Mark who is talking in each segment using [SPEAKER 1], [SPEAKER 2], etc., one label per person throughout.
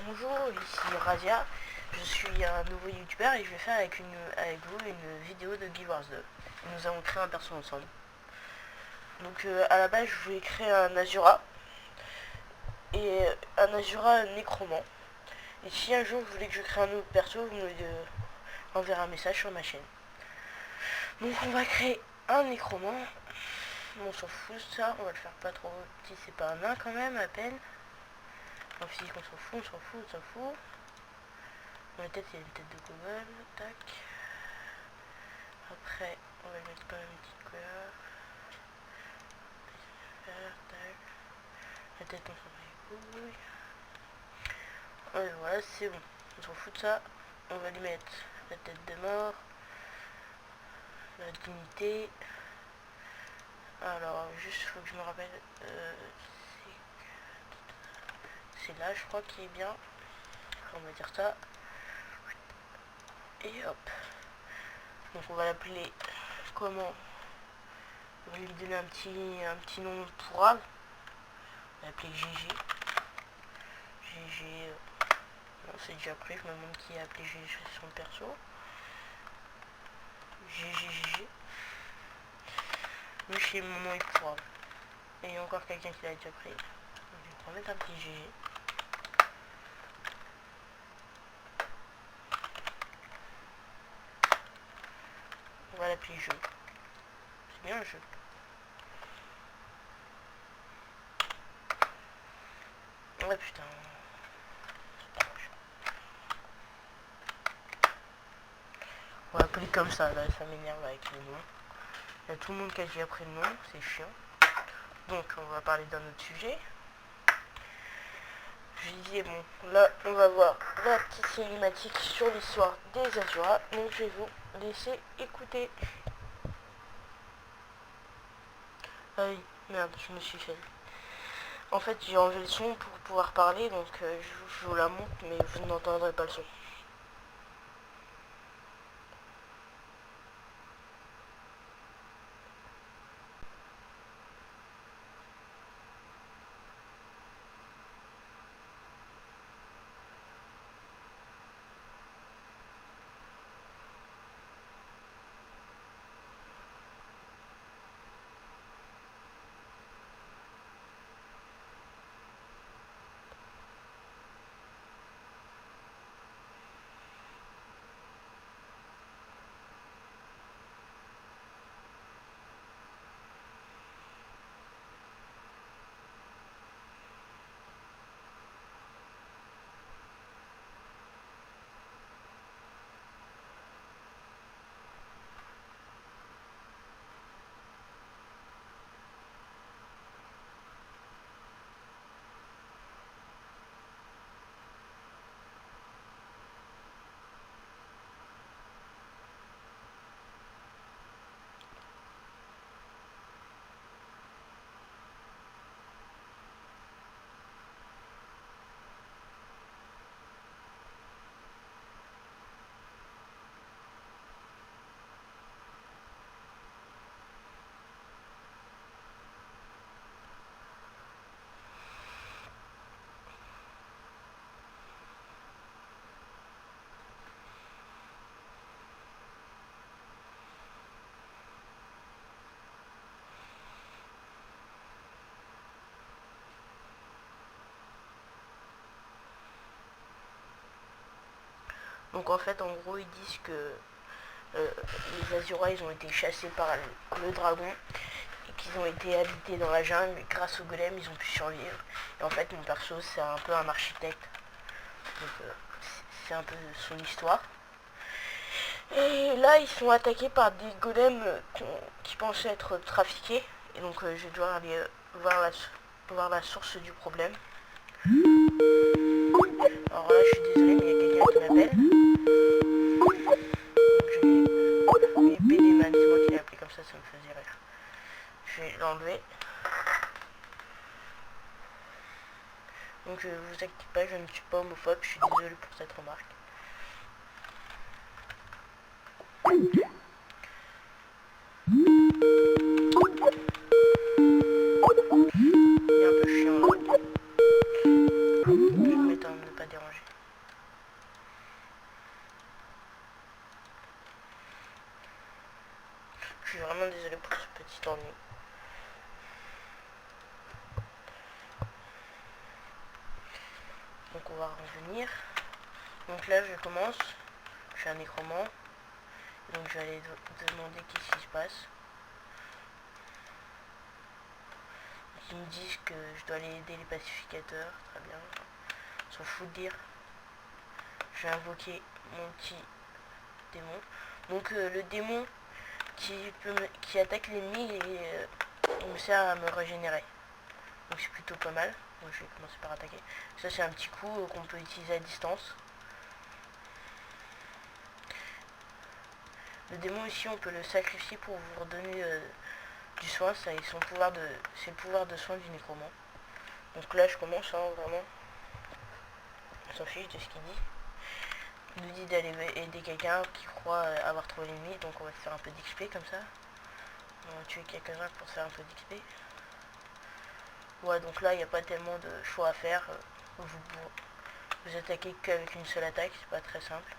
[SPEAKER 1] Bonjour, ici Razia, je suis un nouveau youtubeur et je vais faire avec vous une vidéo de Guild Wars 2. Nous avons créé un perso ensemble. Donc à la base je voulais créer un Azura et un Azura nécromant. Et si un jour vous voulez que je crée un autre perso, vous me enverrez un message sur ma chaîne. Donc on va créer un nécromant. On s'en fout ça, on va le faire pas trop petit, c'est pas un nain quand même à peine. En physique on s'en fout, on s'en fout, on s'en fout. Dans la tête il y a une tête de gobel, tac. Après on va lui mettre quand même une petite couleur. Tac. La tête on s'en bat les couilles. Ouais, voilà c'est bon, on s'en fout de ça. On va lui mettre la tête de mort. La dignité. Alors juste faut que je me rappelle. C'est là je crois qu'il est bien. On va dire ça. Et hop. Donc on va l'appeler comment? On va lui donner un petit nom pourrable. On va l'appeler GG. GG. Non, c'est déjà pris, je me demande qui a appelé GG son perso. GG. Lui chez mon nom est pourrable. Et il y a encore quelqu'un qui l'a déjà pris. Donc je vais mettre un petit GG. On va l'appeler jeu. C'est bien un jeu. Ouais putain. On va l'appeler comme ça, là ça m'énerve avec les noms. Il y a tout le monde qui a déjà pris le nom, c'est chiant. Donc on va parler d'un autre sujet. Je disais bon, là on va voir la petite cinématique sur l'histoire des Azura. Donc je vais vous laisser écouter. Ah oui, merde, je me suis fait. En fait j'ai enlevé le son pour pouvoir parler, donc je vous la montre, mais vous n'entendrez pas le son. Donc en fait en gros ils disent que les Azura ils ont été chassés par le dragon et qu'ils ont été habités dans la jungle. Grâce au golem ils ont pu survivre. Et en fait mon perso c'est un peu un architecte. Donc c'est un peu son histoire. Et là ils sont attaqués par des golems qui pensaient être trafiqués. Et donc je vais devoir aller voir la source du problème. Alors là je suis désolé mais il y a quelqu'un qui m'appelle. Donc je vais Péléman, c'est moi qui l'ai appelé comme ça me faisait rire. Je vais l'enlever. Donc vous inquiétez pas, je ne suis pas homophobe, je suis désolé pour cette remarque. Il est un peu chiant là. Je vais me mettre à ne pas déranger. pouvoir revenir. Donc là je commence, je fais un nécromant, donc je vais aller demander qu'est-ce qui se passe. Ils me disent que je dois aller aider les pacificateurs, très bien, on s'en fout de dire. Je vais invoquer mon petit démon. Donc le démon qui attaque l'ennemi et me sert à me régénérer. Donc c'est plutôt pas mal. Donc je vais commencer par attaquer. Ça c'est un petit coup qu'on peut utiliser à distance. Le démon ici on peut le sacrifier pour vous redonner du soin. C'est le pouvoir de soin du nécromant. Donc là je commence vraiment. On s'en fiche de ce qu'il dit. Il nous dit d'aller aider quelqu'un qui croit avoir trouvé l'ennemi. Donc on va se faire un peu d'XP comme ça. On va tuer quelques-uns pour se faire un peu d'XP. Ouais, donc là il n'y a pas tellement de choix à faire. Vous attaquez qu'avec une seule attaque, c'est pas très simple.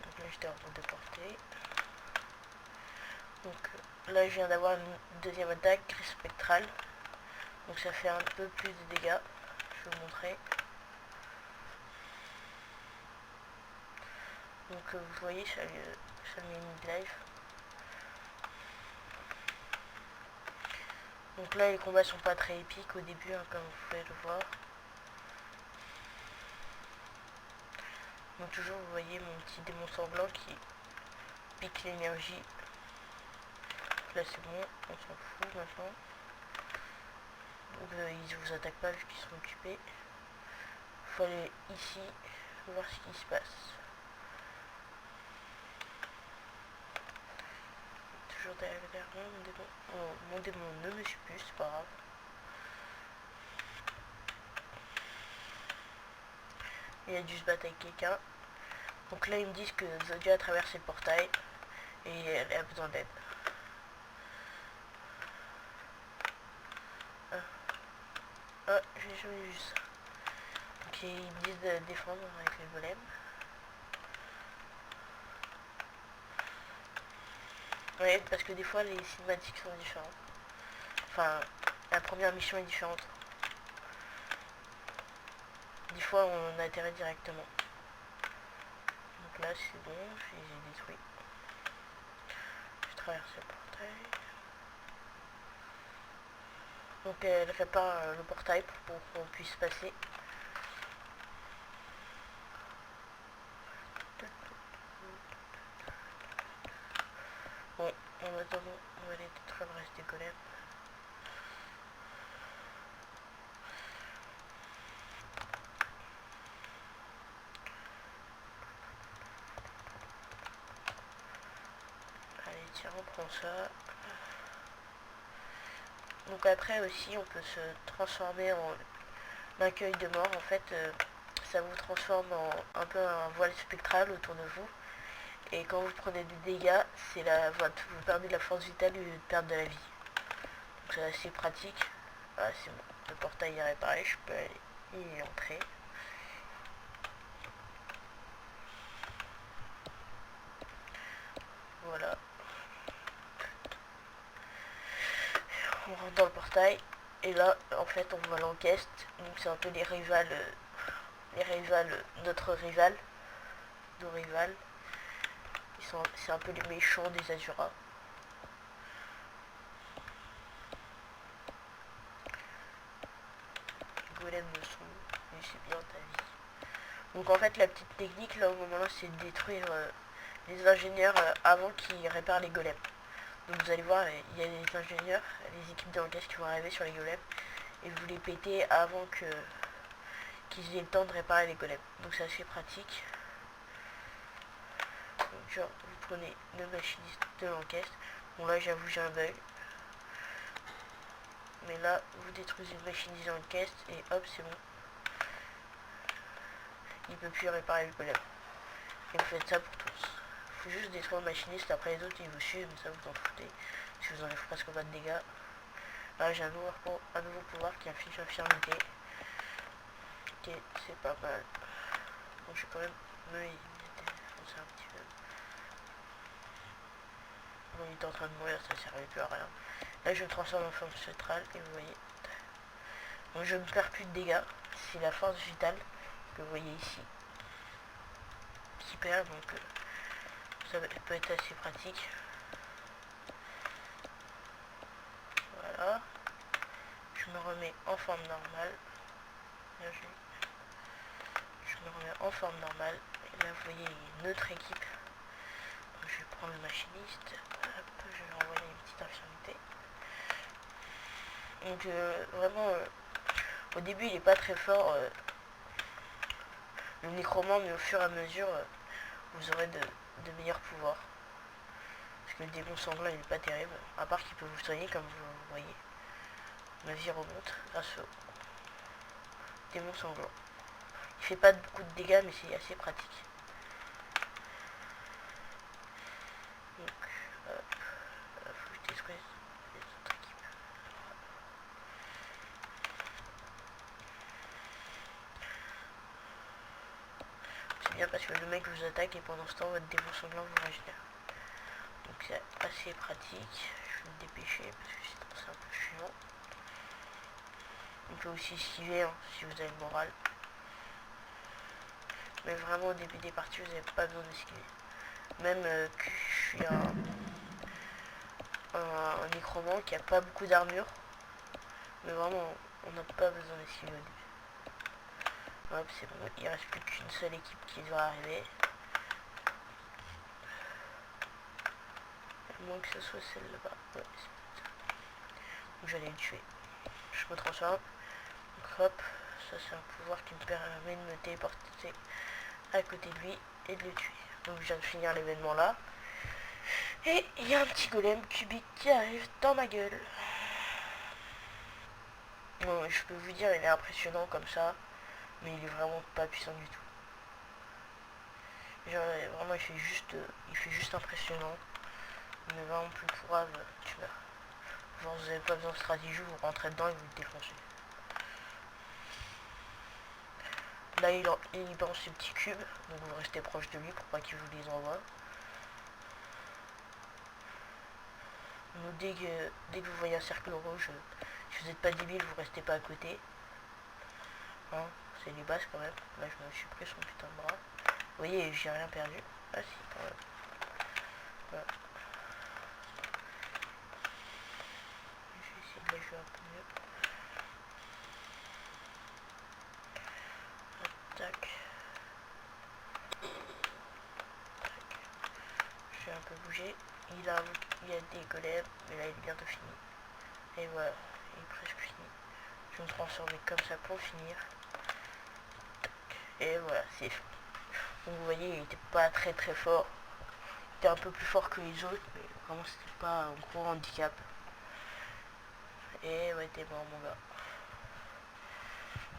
[SPEAKER 1] Donc là j'étais hors de portée. Donc là je viens d'avoir une deuxième attaque, gris spectral. Donc ça fait un peu plus de dégâts. Je vais vous montrer. Donc vous voyez, ça met une life. Donc là les combats sont pas très épiques au début, hein, comme vous pouvez le voir. Donc toujours vous voyez mon petit démon sanglant qui pique l'énergie. Là c'est bon, on s'en fout maintenant. Donc ils vous attaquent pas vu qu'ils sont occupés. Il faut aller ici, voir ce qui se passe. Toujours derrière mon démon. Oh, mon démon ne me suit plus, c'est pas grave. Il a dû se battre avec quelqu'un. Donc là ils me disent que Zodia a traversé le portail et elle a besoin d'aide. J'ai jamais vu ça. Donc ils me disent de défendre avec les golems. Ouais, parce que des fois les cinématiques sont différentes. Enfin, la première mission est différente. Des fois on atterrit directement. Donc là c'est bon, j'ai détruit. Je traverse le portail. Donc elle répare le portail pour qu'on puisse passer. Bon, en attendant, on va aller détruire le reste des golems. Allez, tiens, on prend ça. Donc après aussi, on peut se transformer en accueil de mort. En fait, ça vous transforme en un peu un voile spectral autour de vous. Et quand vous prenez des dégâts, vous perdez de la force vitale et de perdre de la vie. Donc c'est assez pratique. Ah, c'est bon, le portail est réparé, je peux aller y entrer. Voilà. On rentre dans le portail. Et là, en fait, on va l'encaisse. Donc c'est un peu les rivales, notre rival, nos rivales. C'est un peu les méchants des Azura. Les golems le sont, mais c'est bien ta vie. Donc en fait, la petite technique là au moment là, c'est de détruire les ingénieurs avant qu'ils réparent les golems. Donc vous allez voir, il y a les ingénieurs, les équipes d'enquête qui vont arriver sur les golems et vous les pétez avant qu'ils aient le temps de réparer les golems. Donc c'est assez pratique. Donc genre, vous prenez le machiniste de l'enquête. Bon là j'avoue j'ai un bug. Mais là, vous détruisez le machiniste de l'enquête et hop, c'est bon. Il peut plus réparer le golem. Et vous faites ça pour tous. Il faut juste détruire le machiniste, après les autres ils vous suivent, mais ça vous en foutez. Si vous enlèvez presque pas de dégâts. Là j'ai un nouveau pouvoir qui affiche infirmité. Ok, c'est pas mal. Donc je vais quand même me défoncer un petit peu. Bon, il est en train de mourir, ça servait plus à rien. Là je me transforme en forme centrale et vous voyez. Donc, je ne perds plus de dégâts. C'est la force vitale que vous voyez ici qui perd, donc ça peut être assez pratique. Voilà. Je me remets en forme normale. Là, je me remets en forme normale. Et là, vous voyez, il y a une autre équipe. Donc, je vais prendre le machiniste. Hop, je vais envoyer une petite infirmité. Donc, vraiment, au début, il n'est pas très fort, le nécromant, mais au fur et à mesure, vous aurez de meilleurs pouvoirs. Parce que le démon sanglant, il n'est pas terrible. À part qu'il peut vous soigner, comme vous voyez. Ma vie remonte grâce au démon sanglant. Il fait pas beaucoup de dégâts, mais c'est assez pratique. Donc, faut que je détruise les autres équipes. C'est bien parce que le mec vous attaque et pendant ce temps, votre démon sanglant vous régénère. Donc c'est assez pratique. Je vais me dépêcher parce que sinon c'est un peu chiant. On peut aussi esquiver hein, si vous avez le moral. Mais vraiment au début des parties, vous n'avez pas besoin d'esquiver. Même que je suis un nécromant qui a pas beaucoup d'armure. Mais vraiment, on n'a pas besoin d'esquiver au début. Hop, c'est bon, il reste plus qu'une seule équipe qui doit arriver. À moins que ce soit celle là-bas. Ouais, c'est ça. Donc j'allais le tuer. Je me transforme. Donc hop, ça c'est un pouvoir qui me permet de me téléporter à côté de lui et de le tuer. Donc je viens de finir l'événement là. Et il y a un petit golem cubique qui arrive dans ma gueule. Bon, je peux vous dire, il est impressionnant comme ça. Mais il est vraiment pas puissant du tout. Genre, vraiment, il fait juste impressionnant. Mais vraiment plus grave, tu meurs. Genre, vous n'avez pas besoin de stratégie, vous rentrez dedans et vous le défoncez. Là, il balance ses petits cubes, donc vous restez proche de lui pour pas qu'il vous les envoie. Donc, dès que vous voyez un cercle rouge, si vous n'êtes pas débile, vous restez pas à côté. Hein, c'est les bases quand même. Là, je me suis pris son putain de bras. Vous voyez, j'ai rien perdu. Ah si, quand même. Voilà. Je vais essayer de la jouer un peu mieux. Tac. Je vais un peu bouger. Il y a des golems, mais là il est bientôt fini. Et voilà, il est presque fini. Je vais me transformer comme ça pour finir. Et voilà, c'est fait. Donc vous voyez, il était pas très fort. Il était un peu plus fort que les autres, mais vraiment c'était pas un gros handicap. Et ouais, t'es mort mon gars.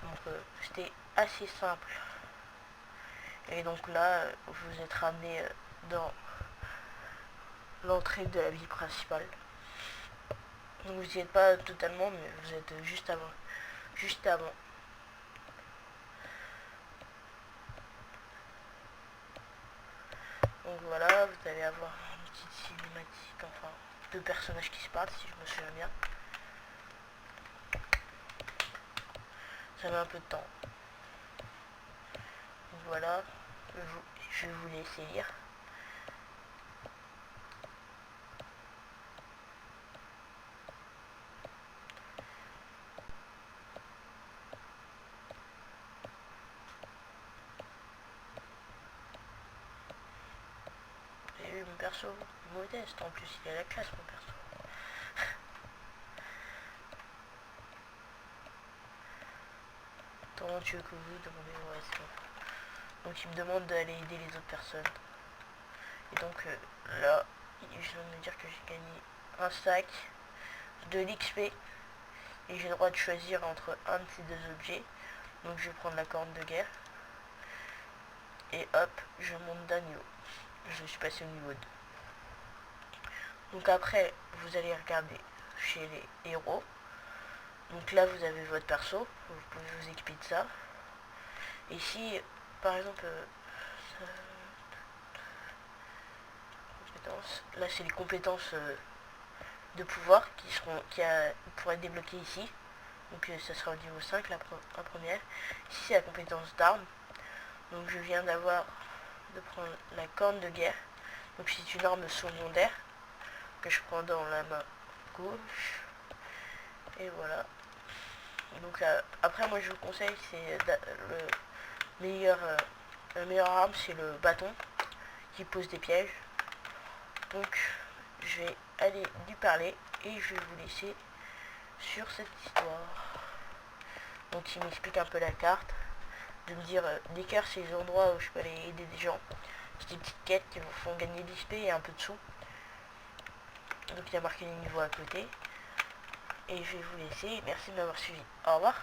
[SPEAKER 1] Donc c'était assez simple. Et donc là, vous êtes ramené dans l'entrée de la ville principale. Donc vous n'y êtes pas totalement, mais vous êtes juste avant. Juste avant. Donc voilà, vous allez avoir une petite cinématique, enfin deux personnages qui se parlent si je me souviens bien. Ça met un peu de temps. Donc voilà, je vais vous laisser lire. Vous avez vu mon perso modeste, en plus il est à la classe mon perso. Talentueux que vous demandez, ouais c'est bon. Donc il me demande d'aller aider les autres personnes. Et donc là, je viens de me dire que j'ai gagné un sac, de l'XP, et j'ai le droit de choisir entre un de ces deux objets. Donc je vais prendre la corne de guerre. Et hop, je monte d'un niveau. Je suis passé au niveau 2. Donc après, vous allez regarder chez les héros. Donc là, vous avez votre perso. Vous pouvez vous équiper de ça. Et ici, par exemple, là, c'est les compétences de pouvoir qui pourraient être débloquées ici. Donc ça sera au niveau 5 la première. Ici c'est la compétence d'armes. Donc je viens de prendre la corne de guerre. Donc c'est une arme secondaire que je prends dans la main gauche. Et voilà. Donc après moi je vous conseille, c'est la meilleure arme, c'est le bâton qui pose des pièges. Donc je vais aller lui parler et je vais vous laisser sur cette histoire. Donc il m'explique un peu la carte, de me dire l'écart c'est les endroits où je peux aller aider des gens. C'est des petites quêtes qui vous font gagner de l'XP et un peu de sous. Donc il y a marqué les niveaux à côté. Et je vais vous laisser. Merci de m'avoir suivi. Au revoir.